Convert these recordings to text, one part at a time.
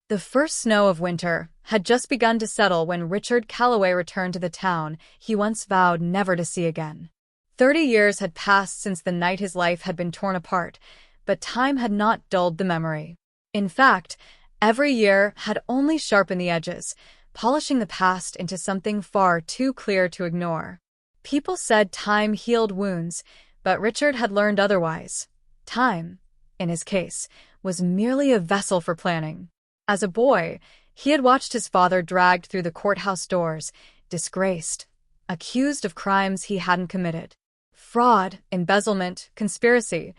The first snow of winter had just begun to settle when Richard Calloway returned to the town he once vowed never to see again. 30 years had passed since the night his life had been torn apart, but time had not dulled the memory. In fact, every year had only sharpened the edges, polishing the past into something far too clear to ignore. People said time healed wounds, but Richard had learned otherwise. Time, in his case, was merely a vessel for planning. As a boy, he had watched his father dragged through the courthouse doors, disgraced, accused of crimes he hadn't committed. Fraud, embezzlement, conspiracy.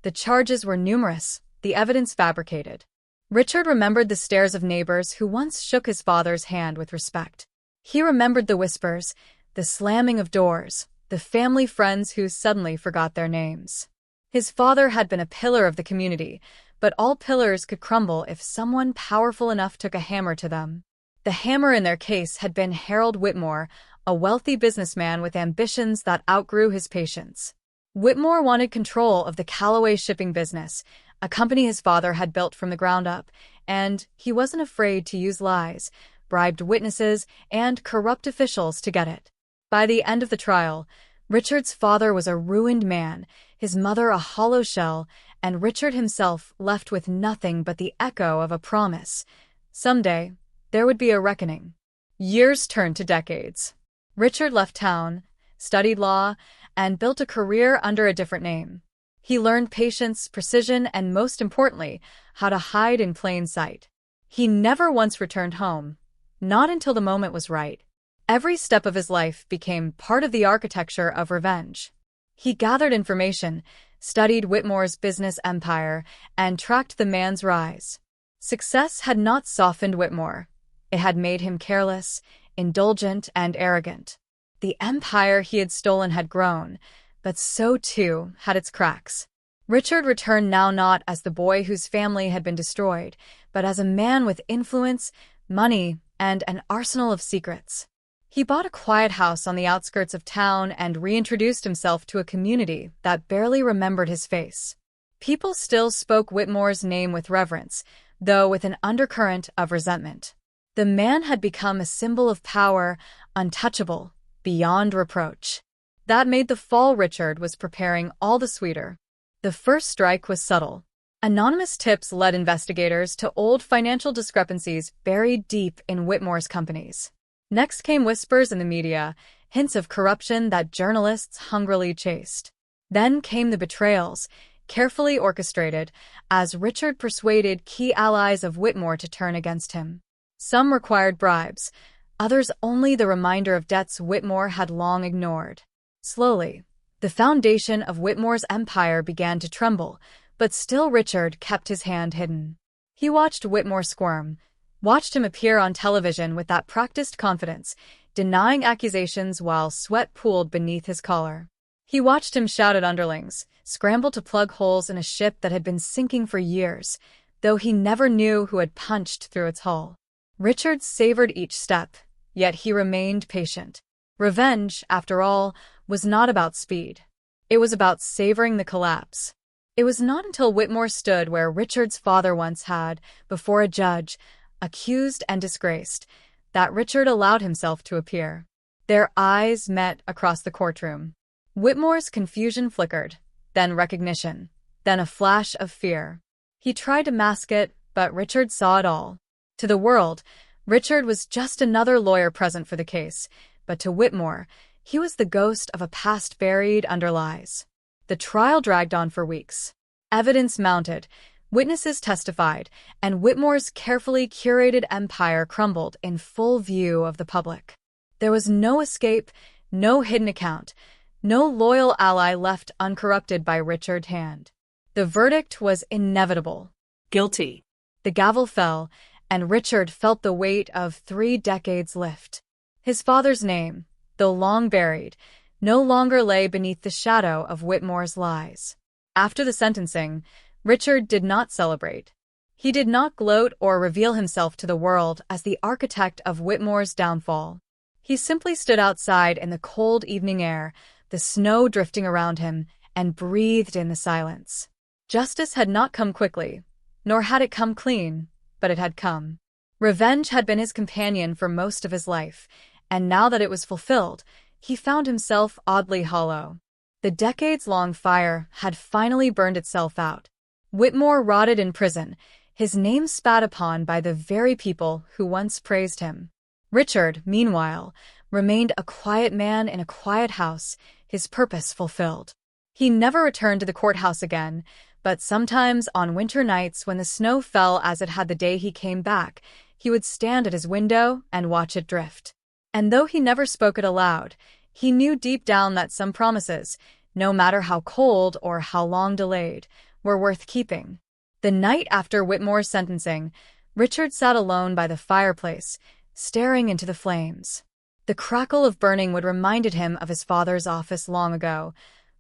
The charges were numerous, the evidence fabricated. Richard remembered the stares of neighbors who once shook his father's hand with respect. He remembered the whispers, the slamming of doors, the family friends who suddenly forgot their names. His father had been a pillar of the community, but all pillars could crumble if someone powerful enough took a hammer to them. The hammer in their case had been Harold Whitmore, a wealthy businessman with ambitions that outgrew his patience. Whitmore wanted control of the Calloway shipping business, a company his father had built from the ground up, and he wasn't afraid to use lies, bribed witnesses, and corrupt officials to get it. By the end of the trial, Richard's father was a ruined man, his mother a hollow shell, and Richard himself left with nothing but the echo of a promise. Someday, there would be a reckoning. Years turned to decades. Richard left town, studied law, and built a career under a different name. He learned patience, precision, and most importantly, how to hide in plain sight. He never once returned home, not until the moment was right. Every step of his life became part of the architecture of revenge. He gathered information, studied Whitmore's business empire, and tracked the man's rise. Success had not softened Whitmore. It had made him careless, indulgent, and arrogant. The empire he had stolen had grown, but so too had its cracks. Richard returned now not as the boy whose family had been destroyed, but as a man with influence, money, and an arsenal of secrets. He bought a quiet house on the outskirts of town and reintroduced himself to a community that barely remembered his face. People still spoke Whitmore's name with reverence, though with an undercurrent of resentment. The man had become a symbol of power, untouchable, beyond reproach. That made the fall Richard was preparing all the sweeter. The first strike was subtle. Anonymous tips led investigators to old financial discrepancies buried deep in Whitmore's companies. Next came whispers in the media, hints of corruption that journalists hungrily chased. Then came the betrayals, carefully orchestrated, as Richard persuaded key allies of Whitmore to turn against him. Some required bribes, others only the reminder of debts Whitmore had long ignored. Slowly, the foundation of Whitmore's empire began to tremble, but still Richard kept his hand hidden. He watched Whitmore squirm, watched him appear on television with that practiced confidence, denying accusations while sweat pooled beneath his collar. He watched him shout at underlings, scramble to plug holes in a ship that had been sinking for years, though he never knew who had punched through its hull. Richard savored each step, yet he remained patient. Revenge, after all, was not about speed. It was about savoring the collapse. It was not until Whitmore stood where Richard's father once had, before a judge, accused and disgraced, that Richard allowed himself to appear. Their eyes met across the courtroom. Whitmore's confusion flickered, then recognition, then a flash of fear. He tried to mask it, but Richard saw it all. To the world, Richard was just another lawyer present for the case, but to Whitmore, he was the ghost of a past buried under lies. The trial dragged on for weeks. Evidence mounted, witnesses testified, and Whitmore's carefully curated empire crumbled in full view of the public. There was no escape, no hidden account, no loyal ally left uncorrupted by Richard's hand. The verdict was inevitable. Guilty. The gavel fell, and Richard felt the weight of 3 decades lift. His father's name, though long buried, no longer lay beneath the shadow of Whitmore's lies. After the sentencing, Richard did not celebrate. He did not gloat or reveal himself to the world as the architect of Whitmore's downfall. He simply stood outside in the cold evening air, the snow drifting around him, and breathed in the silence. Justice had not come quickly, nor had it come clean, but it had come. Revenge had been his companion for most of his life, and now that it was fulfilled, he found himself oddly hollow. The decades-long fire had finally burned itself out. Whitmore rotted in prison, his name spat upon by the very people who once praised him. Richard, meanwhile, remained a quiet man in a quiet house, his purpose fulfilled. He never returned to the courthouse again, but sometimes on winter nights when the snow fell as it had the day he came back, he would stand at his window and watch it drift. And though he never spoke it aloud, he knew deep down that some promises, no matter how cold or how long delayed, were worth keeping. The night after Whitmore's sentencing, Richard sat alone by the fireplace, staring into the flames. The crackle of burning wood reminded him of his father's office long ago,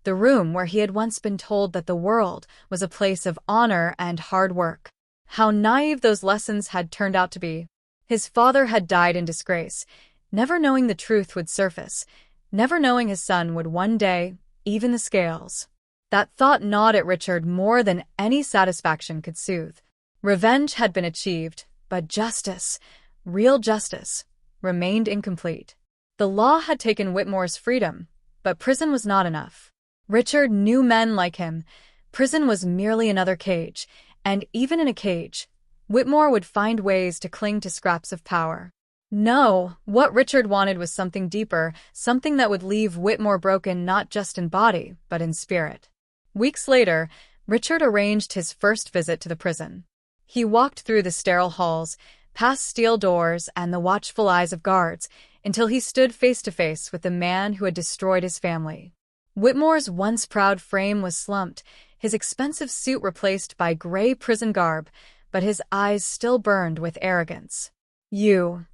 the room where he had once been told that the world was a place of honor and hard work. How naive those lessons had turned out to be. His father had died in disgrace, never knowing the truth would surface, never knowing his son would one day even the scales. That thought gnawed at Richard more than any satisfaction could soothe. Revenge had been achieved, but justice, real justice, remained incomplete. The law had taken Whitmore's freedom, but prison was not enough. Richard knew men like him. Prison was merely another cage, and even in a cage, Whitmore would find ways to cling to scraps of power. No, what Richard wanted was something deeper, something that would leave Whitmore broken not just in body, but in spirit. Weeks later, Richard arranged his first visit to the prison. He walked through the sterile halls, past steel doors and the watchful eyes of guards, until he stood face to face with the man who had destroyed his family. Whitmore's once proud frame was slumped, his expensive suit replaced by gray prison garb, but his eyes still burned with arrogance. "You,"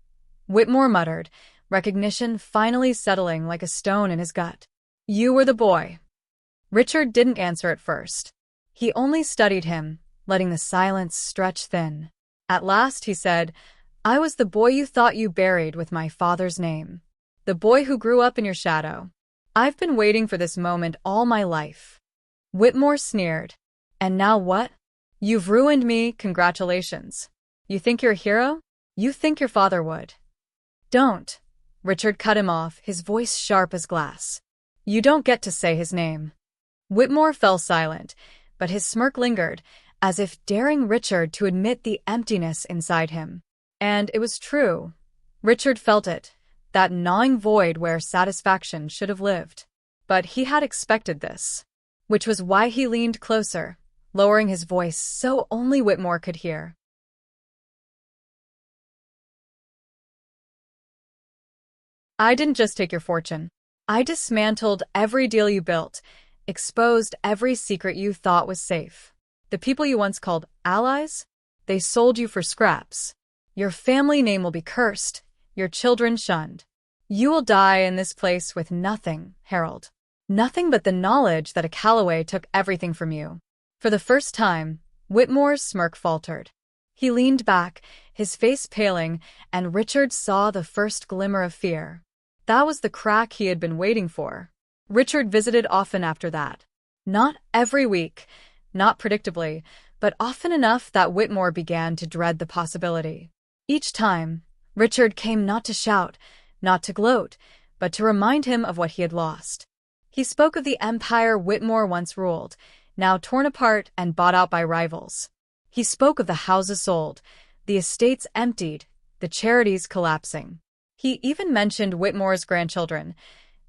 Whitmore muttered, recognition finally settling like a stone in his gut. "You were the boy." Richard didn't answer at first. He only studied him, letting the silence stretch thin. At last he said, "I was the boy you thought you buried with my father's name. The boy who grew up in your shadow. I've been waiting for this moment all my life." Whitmore sneered. "And now what? You've ruined me, congratulations. You think you're a hero? You think your father would." "Don't." Richard cut him off, his voice sharp as glass. "You don't get to say his name." Whitmore fell silent, but his smirk lingered, as if daring Richard to admit the emptiness inside him. And it was true. Richard felt it, that gnawing void where satisfaction should have lived. But he had expected this, which was why he leaned closer, lowering his voice so only Whitmore could hear. "I didn't just take your fortune. I dismantled every deal you built, exposed every secret you thought was safe. The people you once called allies, they sold you for scraps. Your family name will be cursed, your children shunned. You will die in this place with nothing, Harold. Nothing but the knowledge that a Calloway took everything from you." For the first time, Whitmore's smirk faltered. He leaned back, his face paling, and Richard saw the first glimmer of fear. That was the crack he had been waiting for. Richard visited often after that. Not every week, not predictably, but often enough that Whitmore began to dread the possibility. Each time, Richard came not to shout, not to gloat, but to remind him of what he had lost. He spoke of the empire Whitmore once ruled, now torn apart and bought out by rivals. He spoke of the houses sold, the estates emptied, the charities collapsing. He even mentioned Whitmore's grandchildren,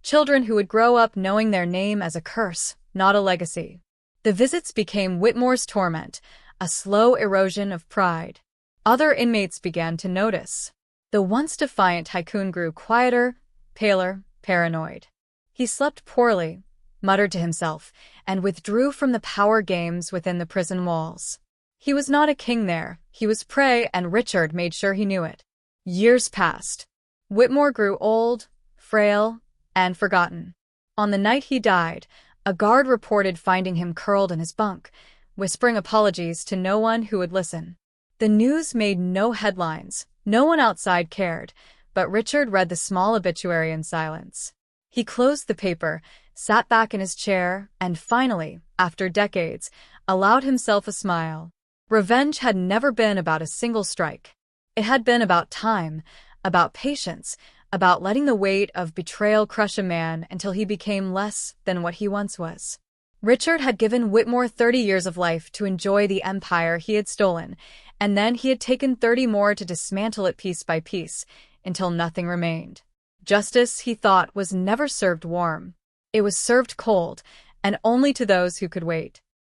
children who would grow up knowing their name as a curse, not a legacy. The visits became Whitmore's torment, a slow erosion of pride. Other inmates began to notice. The once defiant tycoon grew quieter, paler, paranoid. He slept poorly, muttered to himself, and withdrew from the power games within the prison walls. He was not a king there, he was prey, and Richard made sure he knew it. Years passed. Whitmore grew old, frail, and forgotten. On the night he died, a guard reported finding him curled in his bunk, whispering apologies to no one who would listen. The news made no headlines, no one outside cared, but Richard read the small obituary in silence. He closed the paper, sat back in his chair, and finally, after decades, allowed himself a smile. Revenge had never been about a single strike. It had been about time, about patience, about letting the weight of betrayal crush a man until he became less than what he once was. Richard had given Whitmore 30 years of life to enjoy the empire he had stolen, and then he had taken 30 more to dismantle it piece by piece, until nothing remained. Justice, he thought, was never served warm. It was served cold, and only to those who could wait.